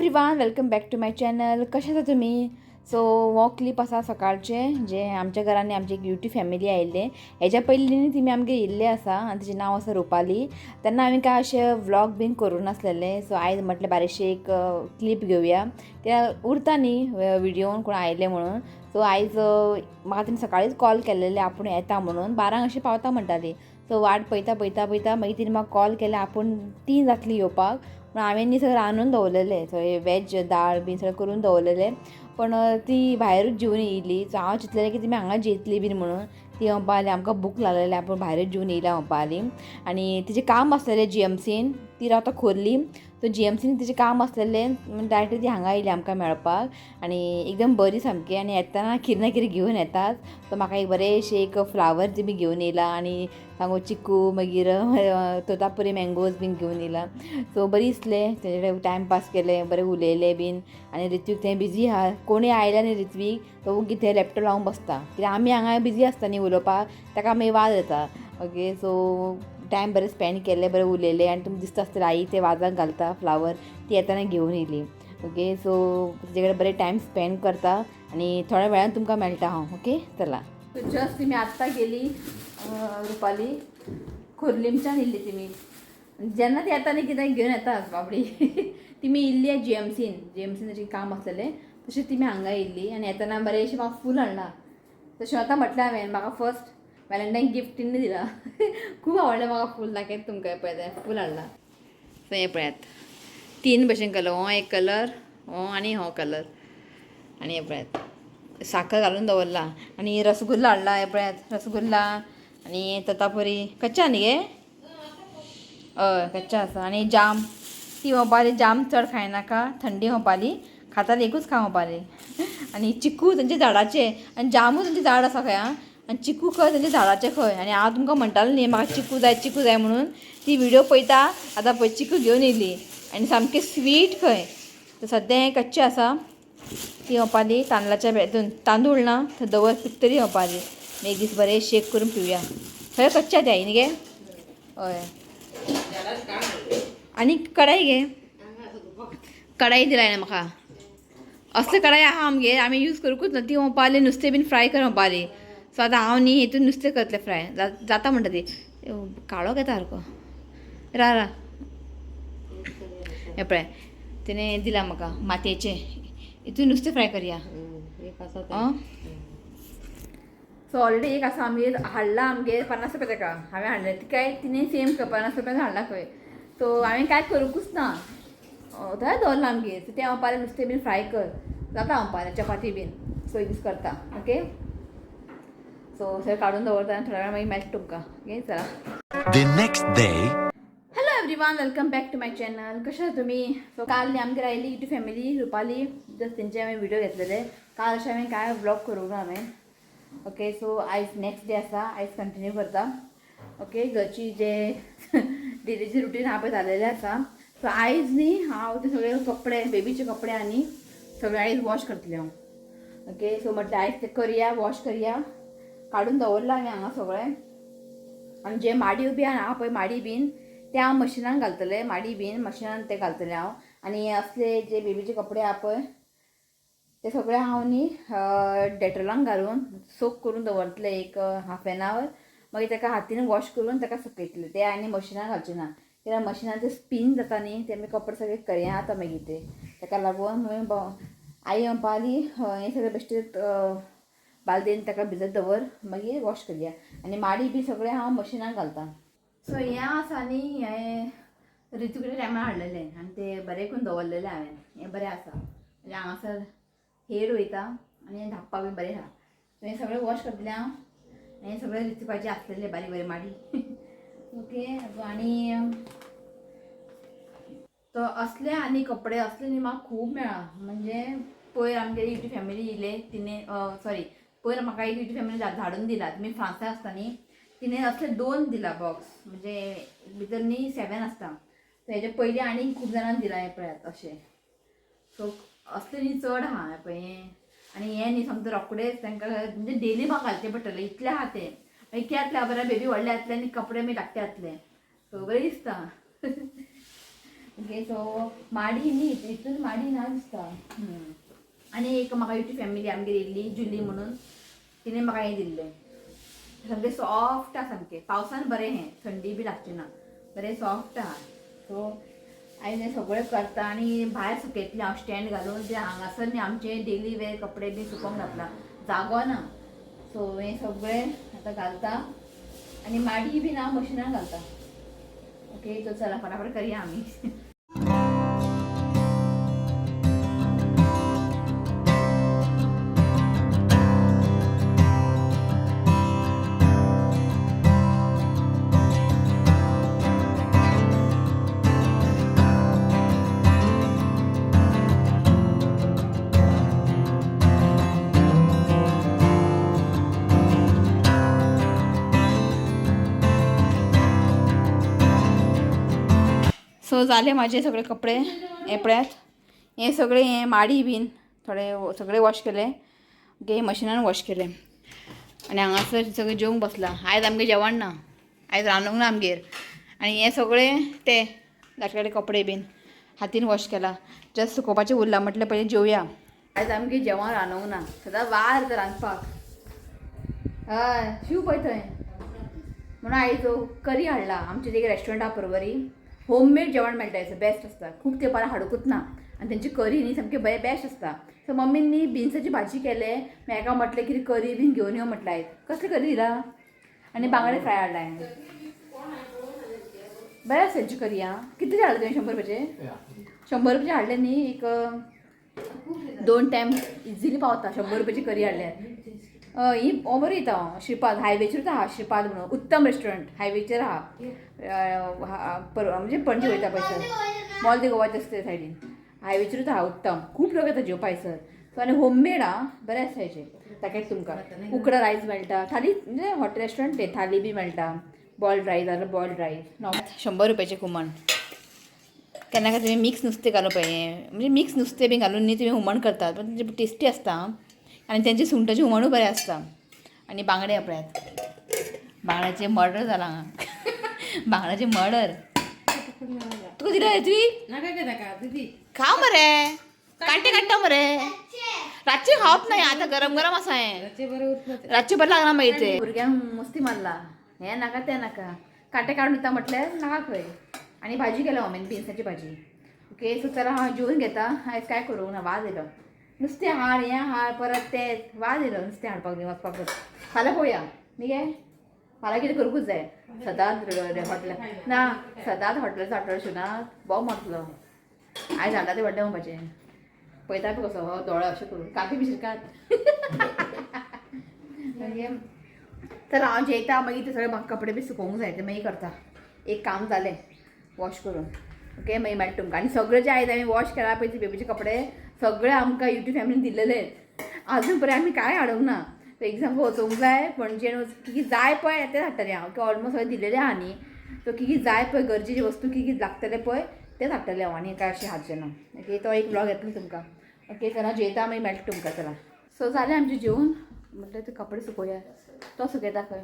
Everyone, welcome back to my channel. कशा आसा तुम्ही? सो हो क्लिप आसा सकाळचे जे आमच्या घरांनी आमची एक ब्युटी फॅमिली आयिल्ले. हेच्या पयलीं तिमी आमगे येयल्ले आसा आनी तिचें नांव आसा रुपाली. तेन्ना हांवें काय अशें व्लॉग बीन करूं नासलेले. सो आयज म्हटलें बारीकशी एक क्लिप घेवया. त्या उरता न्ही व्हिडिओन कोण आयले म्हणून. सो आयज म्हाका तिणें सकाळीच कॉल केल्लेले आपूण येता म्हणून. 12 अशें पावता म्हणटाली. सो वाट पळयता मागीर तिणें म्हाका कॉल केलें आपूण 3 जातलीं येवपाक. पण हांवें न्ही सगळें रांदून दवरलेलें, सगळें वॅज दाळ बीन सगळें करून दवरलेलें. पण ती भायरूच जेवन येयली. सो हांव चिंतलेलें की तुमी हांगा जेयतली बीन म्हणून. ती म्हणपा लागली आमकां भूक लागलेली, आपूण भायरूच जेवन येयला म्हणपा लागली. आनी तिचें काम आसलेलें GMCन, ती रावता खोर्ली. सो GMCन तिचें काम आसलेलें डायरेक्ट ती हांगा येयली आमकां मेळपाक. आनी एकदम बरी सामकी. आनी येतना कितें ना कितें घेवन येतात. सो म्हाका एक बरेंशें एक फ्लावर बी घेवन येयला आनी सांगू चिकू मागीर तोतापुरी मँगोज बीन घेवन येयला. सो बरी दिसलें. तेजे कडेन टायमपास केलें, बरें उलयलें बीन. आनी ऋत्वीक थंय बिजी आहा. कोणूय आयल्या न्ही ऋत्वीक तो ओगी थंय लॅपटॉप लावन बसता. कित्याक आमी हांगा बिजी आसता न्ही उलोवपाक, ताका मागीर वाज येता. ओके, सो टायम बरें स्पेंड केलें, बरें उलयलें. आनी तुमकां दिसता आसतलें आई ते वाजाक घालता फ्लावर, ती येताना घेवन येयली. ओके, सो तिचे कडेन बरें टायम स्पेंड करता आनी थोड्या वेळान तुमकां मेळटा हांव. ओके, चला. सो जस्ट तुमी आत्तां गेली रुपाली, खोर्लीमच्यान येयल्ली तुमी. जेन्ना ती येता न्ही कितें घेवन येता बाबडी. तुमी येयल्ली GMCन तशें काम आसलेलें तशें तुमी हांगा येयल्ली. आनी येताना बरेंशें म्हाका फूल हाडलां. तशें आतां म्हटलें हांवें म्हाका फर्स्ट वॅलेंटायन गिफ्ट तिणें दिलां. खूब आवडलें म्हाका फूल. दाखयता तुमकां हें पळयात, फूल हाडलां. सो हें पळयात, 3 भशेन कलर. हो एक कलर, हो आनी हो कलर. आनी हें पळयात साखर घालून दवरला. आनी रसगुल्ला हाडला. हें पळयात रसगुल्ला आनी तोतापुरी. कच्चा न्ही गे? हय कच्चा आसा. आनी जाम. ती म्हणपाली जाम चड खायनाका, थंडी म्हणपाली, खाताली एकूच खा म्हणपाली. आनी चिकू तेंचे झाडाचे. आनी जामूय तेंचे झाड आसा खंय आं. आनी चिकू खंय तेंचे झाडाचे खंय. आनी हांव तुमकां म्हणटालें न्ही म्हाका चिकू जाय म्हणून. ती व्हिडिओ पळयता आतां पळय चिकू घेवन येयली. आनी सामकें स्वीट खंय. तर सद्या हें कच्चें आसा. ती म्हणपाली तांदळाच्या हितून तांदूळ ना थंय दवर पिकतरी म्हणपाली. एक दीस बरें शेक करून पिवया. खंय कच्च्या त्या न्ही गे? हय. आनी कढाई गे. कढाई दिलाय ना म्हाका. असले कढाई आहा आमगे, आमी यूज करूंकूच ना. ती म्हणपाली नुस्तें बीन फ्राय कर म्हणपाली. सो आतां हांव न्ही हितून नुस्तें करतलें फ्राय. जाता म्हणटा ती. काळो घेता सारको. रा हें पळय तिणें दिलां म्हाका मातयेचें. हितून नुस्तें फ्राय करया. सो ऑलरेडी एक आसा आमगे हाडला आमगे 50 रुपया ताका. हांवें हाडलें ती काय तिणें सेम 50 रुपयान हाडला खंय. सो हांवें काय करूंकूच ना. थंय दवरला आमगे. सो तें म्हणपालें नुस्तें बीन फ्राय कर. जाता म्हणपालें चपाती बीन. सो यूज करता. ओके, सो सगळें काडून दवरता आनी थोड्या वेळा मागीर मेळटा तुमकां. ओके, चला. The next day. Hello everyone, welcome back to my channel. कशें आसा तुमी? सो काल आमगे आयली युट्यूब फॅमिली रुपाली. जस्ट तेंचे हांवें व्हिडिओ घेतलेले. काल अशें हांवें काय व्लॉग करूंक ना हांवें. ओके, सो आयज नेक्स्ट डे आसा. आयज कंटिन्यू करता. ओके, घरची जे डेलीचे रुटीन हांव पळय जालेलें आसा. सो आयज न्ही हांव ते सगळे कपडे, बेबीचे कपडे आनी सगळे आयज वॉश करतलें हांव. ओके, सो म्हटलें आयज ते करया, वॉश करया. काडून दवरला हांवें हांगा सगळें. आनी जे माडी बी आहा पळय माडी बीन ते हांव मशिनान घालतलें. माडी बीन मशिनान ते घालतलें हांव. आनी असले जे बेबीचे कपडे आहा पळय ते सगळे हांव न्ही डेटॉलान घालून सोक करून दवरतलें एक हाफ एन आवर. मागीर ताका हातीन वॉश करून ताका सुकयतलें. ते आनी मशिनान घालचें ना. कित्याक मशिनान ते स्पीन जाता न्ही, ते मागीर कपडे सगळे करये जाता मागीर ते. ताका लागून आई म्हणपाली हें सगळें बेश्टेच बालदेन ताका भिजत दवर, मागीर वॉश करया. आनी माडी बी सगळें हांव मशिनान घालतां. सो हें आसा न्ही हें ऋतूकडे टायमार हाडलेलें आनी ते बरें करून दवरलेलें हांवें. हें बरें आसा. म्हणजे हांगासर हेर वयता आनी धांपपाक बी बरें आहा. सो हें सगळें वॉश करतलें हांव. हें सगळें ऋतुपाचें आसलेलें बारीक बारीक माडी. ओके, आनी तो असले आनी कपडे असले न्ही म्हाका खूब मेळ्ळा. म्हणजे पयर आमगे युट्यूब फॅमिली येयले तिणें सॉरी पयर म्हाका एक युट्यूब फॅमिली धाडून दिला. तुमी फ्रांसा आसता न्ही, तिणें असले 2 दिला बॉक्स. म्हणजे भितर न्ही 7 आसता. सो हेजे पयलीं आनी खूब जाणांक दिला. हें पळयात अशें. सो असले न्ही चड आहा हें पळय हें. आनी हें न्ही समजा रोखडेच तांकां म्हणजे डेली म्हाका घालचें पडटलें इतलें आहा तें. मागीर कितें जातलें बरें बेबी व्हडलें जातलें आनी कपडे बी धाकटे जातले. सो बरें दिसता. ओके सो माडी न्ही हितून माडी ना दिसता. आनी एक म्हाका युट्यूब फॅमिली आमगेर येयल्ली जुली म्हणून तिणें म्हाका हें दिल्लें सामकें सॉफ्ट आसा सामकें पावसान बरें हें थंडी बी लागची ना बरें सॉफ्ट आहा. सो हांवें हें सगळें करता आनी भायर सुकयतलें हांव स्टँड घालून ते हांगासर न्ही आमचे डेली वेअर कपडे बी सुकोवंक घातला जागो ना. सो हें सगळें आतां घालता आनी माडी बी हांव मशिनान घालता. ओके सो चला फटाफट करया आमी. सो जाले माझे सगळे कपडे हे पळयात हे सगळे हे माडी बीन थोडे सगळे वॉश केले ओके मशिनान वॉश केले आनी हांगासर सगळे जेवंक बसला. आयज आमगे जेवण ना आयज रांदूंक ना आमगेर आनी हे सगळे ते घातलेले कपडे बीन हातीन वॉश केला जस्ट सुकोवपाचें उरलां म्हटलें पयलीं जेवया. आयज आमगे जेवण रांदूंक ना सदां वार रांदपाक हय शिव पळय थंय म्हणून आयज करी हाडला. आमचे एक रेस्टॉरंट आहा परवरी होममेड जेवण मेळटा हें बेस्ट आसता खूब तेंपार हाडूंकूच ना आनी तेंची करी न्ही सामकी बेस्ट आसता. सो मम्मीन न्ही बिन्साची भाजी केले म्हाका म्हटलें कितें करी बीन घेवन यो म्हटलें आयज कसली करी दिला आनी बांगडे फ्राय हाडला हांवें. बरें आसा तेंची करी आं. कितले हाडले तुवें 100 रुपयाचे 100 रुपयाचे हाडले न्ही एक 2 टायम इजिली पावता 100 रुपयाची करी हाडल्यार. ही बरी येता श्रीपाद हायवेचेरूच आहा श्रीपाद म्हणून उत्तम रेस्टॉरंट हायवेचेर आहा म्हणजे पणजे वयता पळय मॉल दी गोवाचे आसता सायडीन हायवेचेरूच आहा उत्तम खूब लोक येता जेवपा हैसर. सो आनी होममेड आहा बरें आसता हेजें ताकेच तुमकां उकडा रायस मेळटा थाली म्हणजे हॉटेल रेस्टॉरंट ते थाली बी मेळटा बॉयल्ड रायस जाल्यार बॉयल्ड रायस 100 रुपयाचें हुमण. केन्ना काय तुमी मिक्स नुस्तें घालून पळय म्हणजे मिक्स नुस्तें बी घालून न्ही तुमी हुमण करतात पण तें टेस्टी आसता आनी तेंचे सुंगटाचें हुमणूय बरें आसता. आनी बांगडे आपल्यात बांगड्याचें मर्डर जाला हांगा बांगड्याचें मर्डर तुका दिला तुमी खा मरे कांटे काडटा मरे रातचें खावप नाही आता गरम गरम आसा हें रातचें बरें लागना मागीर तें भुरग्यांक मस्ती मारला हें नाका तें नाका कांटे काडून दिता म्हटल्यार नाका खंय. आनी भाजी केल्या मम्मीन बिन्साची भाजी. ओके सो चला हांव जेवून घेता आयज काय करूंक ना वाज येयलो नुस्तें हाड हें हाड परत तें वाज येयलो नुस्तें हाडपाक बी वचपाकूच. फाल्यां पळोवया न्ही गे फाल्यां कितें करूंकूच जाय सदांच हॉटेल ना सदांच हॉटेल सांठोळ शिवनात बोब मारतलो. आयज हाडटा तें व्हडलें म्हणपाचें पळयता पळय कसो दोळे अशें करून काकी बी शिरकात. तर हांव जेयता मागीर ते सगळे म्हाका कपडे बी सुकोवंक जाय ते मागीर करता. एक काम जालें वॉश करून ओके मागीर मेळटा तुमकां. आनी सगळे जे आयज हांवें वॉश केला पळय ते बेबीचे कपडे सगळे आमकां युट्यूब फॅमिलीन दिल्लेले आजून पर्यंत आमी कांय हाडूंक ना. एग्जाम्पल वचोंक जाय पणजे कितें जाय पळय तें हाडटलें हांव की ऑलमोस्ट सगळें दिल्लेलें आहा न्ही सो कितें जाय पळय गरजेची वस्तू कितें लागतले पळय तेंच हाडटलें हांव आनी काय अशें हाडचें ना. ओके तो एक ब्लॉग येतलो तुमकां. ओके चला जेयता मागीर मेळटा तुमकां चला. सो जालें आमचें जेवून म्हटल्यार ते कपडे सुकोवया तो सुकयता खंय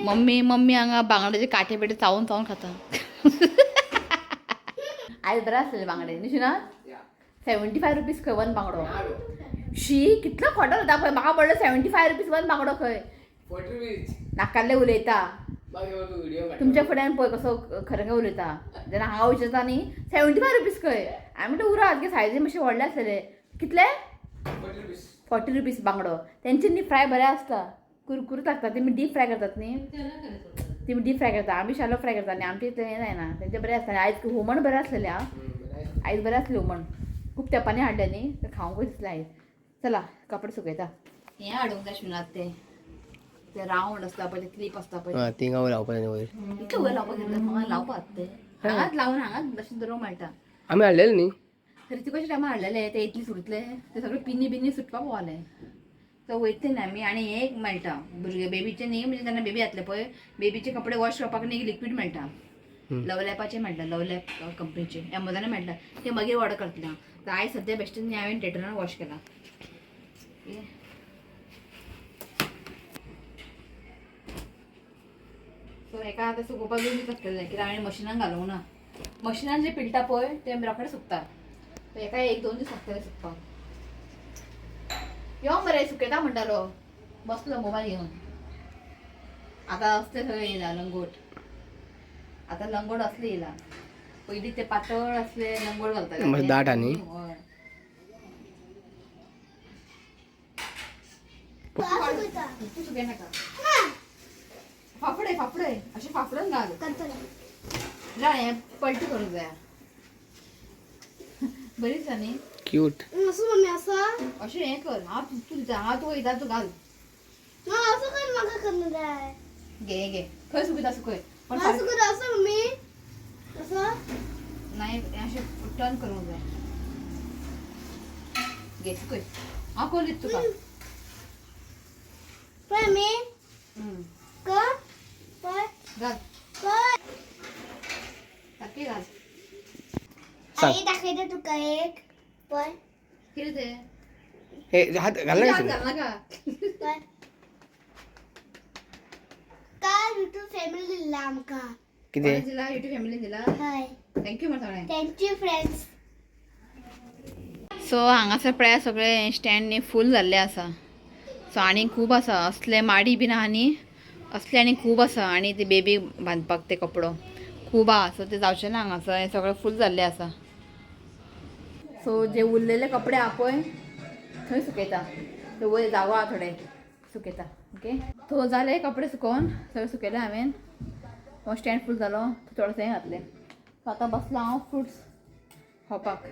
मम्मी हांगा बांगड्याचे काटे बिटे चावून चावून खाता. आयज बरें आसलेले बांगडे न्ही ना 75 रुपीज खंय वन बांगडो शी कितलो खोटो जाता पळय म्हाका पडलो 75 रुपीज वन बांगडो खंय नाकाल्ले उलयता तुमच्या फुड्यान पळय कसो खरें खंय उलयता. जेन्ना हांव विचारता न्ही 75 रुपीज खंय हांवें म्हणटा उरात की सायजीन मातशे व्हडले आसलेले कितले 40 रुपीज बांगडो. तेंचे न्ही फ्राय बरें आसता कुरकुरीत लागता तेमी डीप फ्राय करतात न्ही तेमी डीप फ्राय करता आमी शालो फ्राय करता आनी आमचें इतलें हें जायना तेंचे बरें आसता. आयज हुमण बरें आसलेलें आं आयज बरें आसलें हुमण खूब तेंपांनी हाडलें न्ही तर खावंकूय दिसलें आयज. चला कपडे सुकयता. हें हाडूंक जाय शिवनात ते रावंड आसता पळय ते क्लिप आसता पळय थिंगा लावपाक जाय वयर इतलें वयर लावपाक घेतलें हांगा लावपाक ते हांगाच लावन हांगाच अशें दवरूंक मेळटा. आमी हाडलेले न्ही तरी ते कशें टायमार हाडलेले ते इतले सुटले ते सगळे पिनी बिनी सुटपाक पावले. तो वयतले ना आमी आनी हें एक मेळटा भुरगे बेबीचे न्ही म्हणजे जेन्ना बेबी जातले पळय बेबीचे कपडे वॉश करपाक न्ही लिक्वीड मेळटा लवलॅपाचें मेळटा लवलॅप कंपनीचे एमेझॉनार मेळटा ते मागीर ऑर्डर करतलें हांव. तर आयज सद्या बेश्टेच न्ही हांवें डेटॉलान वॉश केला. सो हेका आतां सुकोवपाक बी पडटलें कित्याक हांवें मशिनान घालूंक ना मशिनान जे पिळटा पळय ते रोखडे सुकता. तर एका 1-2 दीस लागतले सुकपाक. यो मरे सुकयता म्हणटालो बसलो मोबाईल घेवन. आता असले सगळे येयला लंगोट. आता लंगोट असले येयला. पयलीं ते पातळ असले लंगोट घालताले. मातशे दाट आनी. हय. तू सुके नाका. फाफडे असे फाफडून घाल. जा हे पलटी करूंक जाय. बरीच न्ही. क्यूट. अशें हें कर. हांव तू वयता तू घाल. घे खंय सुकयता सुकय. पण नाही अशें टर्न करूंक जाय. घे सुकय. हांव करीत तुका. घाल ताकी घाल. दाखवते तुका एक पण कितें तें हे हात घाल हात ना. घाल नाका. काल युट्यूब फॅमिली दिला आमका. कितें कोणें दिला युट्यूब फॅमिलीन दिला. हय थँक्यू म्हण सगळ्यांक. Thank you friends. सो हांगासर पळया सगळे स्टँड न्ही फूल जाल्ले आसा. सो आनी खूब आसा असले माडी बीन आहा न्ही असले आनी खूब आसा. आनी ती बेबी बांदपाक ते कपडो खूब आहा. सो ते जावचें ना हांगासर हें सगळें फूल जाल्लें आसा. सो जे उरलेले कपडे आहा पळय थंय सुकयता. ते वयर जागो आहा थोडे सुकयता. ओके तो जाले कपडे सुकोवन सगळे सुकयले हांवें. हो स्टँड फूल जालो थोडें हें घातलें. सो आतां बसलां हांव फ्रुट्स खावपाक.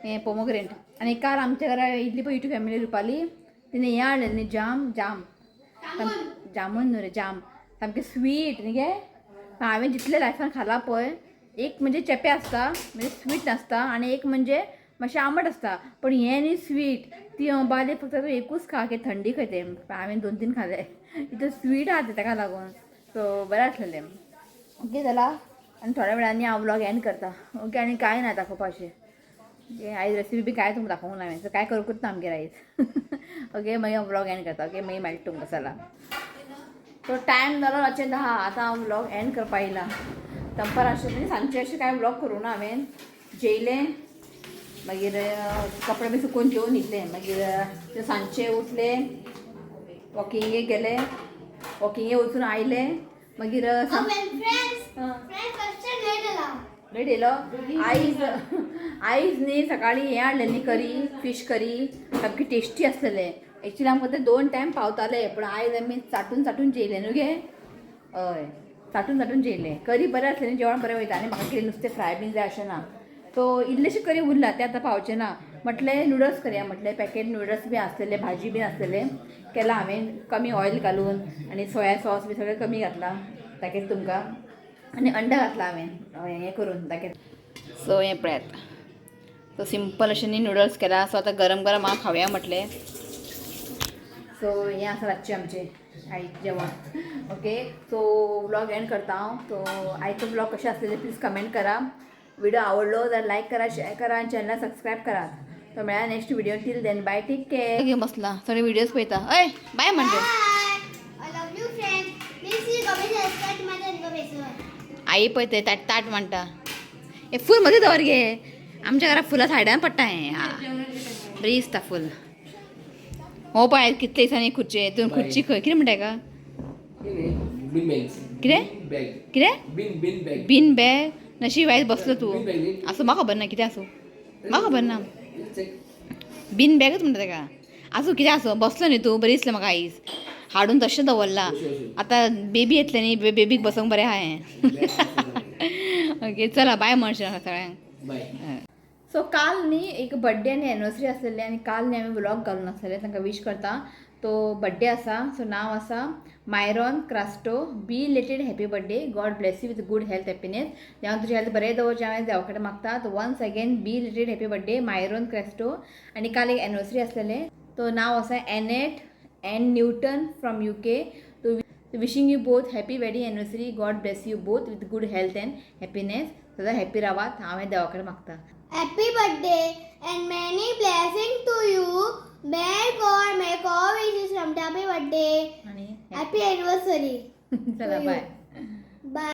हें पोमोग्रेंट. आनी काल आमच्या घरा इल्ली पळय युट्यूब फॅमिली रुपाली तिने हें हाडलेलें न्ही जामून न्हू रे जाम सामकें स्वीट न्ही गे. हांवें जितले लायफान खाला पळय एक म्हणजे चेपे आसता म्हणजे स्वीट नासता आनी एक म्हणजे मातशें आंबट आसता. पण हें न्ही स्वीट. ती बाले फक्त तूं एकूच खा की थंडी खंय तें. हांवें 2-3 खाले. इतलें स्वीट आहा तें ताका लागून. सो बरें आसलेलें. ओके जाला आनी थोड्या वेळांनी हांव व्लॉग एंड करता. ओके आनी कांय ना दाखोवपाचें. आयज रेसिपी बी कांय तुमकां दाखोवंक ना हांवें. सो कांय करूंकूच ना आमगेर आयज. ओके मागीर हांव व्लॉग एंड करता. ओके मागीर मेळटा तुमकां चला. सो टायम जालो रातचे 10. आतां हांव व्लॉग एंड करपा येयला. दनपार अशें म्हणजे सांजचें अशें कांय व्लॉग करूं ना हांवें. जेयलें मागीर कपडे बी सुकोवन जेवन न्हिदलें. मागीर सांजचे उठले वॉकिंगेक गेले. वॉकिंगेक वचून आयले. मागीर लेट येयलो. आयज न्ही सकाळीं हें हाडलें न्ही करी फीश करी सामकी टेस्टी आसलेलें. एक्चुली आमकां तें 2 टायम पावताले पूण आयज आमी चाटून जेयलें न्हू गे. हय चाटून जेयलें. करी बरें आसलें न्ही जेवण बरें वयता. आनी म्हाका कितें नुस्तें फ्राय बीन जाय अशें ना. सो इल्लेशें करी उरला तें आतां पावचें ना. म्हटलें नुडल्स करया म्हटलें. पॅकेट नुडल्स बी आसलेले भाजी बीन आसलेले केलां हांवें कमी ऑयल घालून आनी सोया सॉस बी सगळें कमी घातलां ताकेर तुमकां. आनी अंडा घातला हांवें हें करून ताकेर. सो हें पळयात. सो सिंपल अशें न्ही नुडल्स केला. सो आतां गरम गरम हांव खावया म्हटलें. सो हें आसा रातचें आमचें आयज जेवण. ओके सो व्लॉग एंड करता हांव. सो आयचो व्लॉग कशें आसलेले प्लीज कमेंट करा. व्हिडिओ आवडलो जाल्यार लायक करा शेअर करा आनी चॅनल सबस्क्रायब करा. तो मेळ्या next video. Till then bye take care. घेवन बसला सगळे व्हिडिओज पळयता. अय बाय म्हणटा. I love you friends. Please see comment subscribe to my channel. आई पळय ते ताट म्हणटा. हे फूल मध्ये दवर गे. आमच्या घरात फुलां सायडान पडटा हें. बरी दिसता फूल. हो पळय कितले दिसांनी खुर्ची तूं खुर्ची खंय कितें म्हणटा हेका. कितें बीन बॅग. नशीब आयज बसलो तूं. आसूं म्हाका खबर ना कितें आसूं. म्हाका खबर ना. बीन बॅगच म्हणटा तेका. आसूं कितें आसूं बसलो न्ही तूं बरी दिसलें म्हाका आयज. हाडून तशें दवरला. आतां बेबी येतलें न्ही बेबीक बसूंक बरें आहा हें. ओके चला बाय म्हणचें सगळ्यांक. सो काल न्ही एक बड्डे आनी एनिवर्सरी आसलेली आनी काल न्ही हांवें व्लॉग घालून आसलेले तांकां विश करता. तो बड्डे आसा. सो नांव आसा Myron Crasto. Be related happy birthday. God bless you with good health happiness. देवान तुजें हेल्थ बरें दवरचें हांवें देवा कडेन मागता. तो once again belated happy birthday Myron Crasto. आनी काल एक एनिवर्सरी आसलेलें. तो नांव आसा Annette and Newton from UK. तो wishing you both happy wedding anniversary. God bless you both with good health and happiness. सदां हॅपी रावात हांवें देवा कडेन मागता. Happy birthday and many blessings to you. May God make all wishes come to happy birthday. आणि Happy anniversary. चला bye.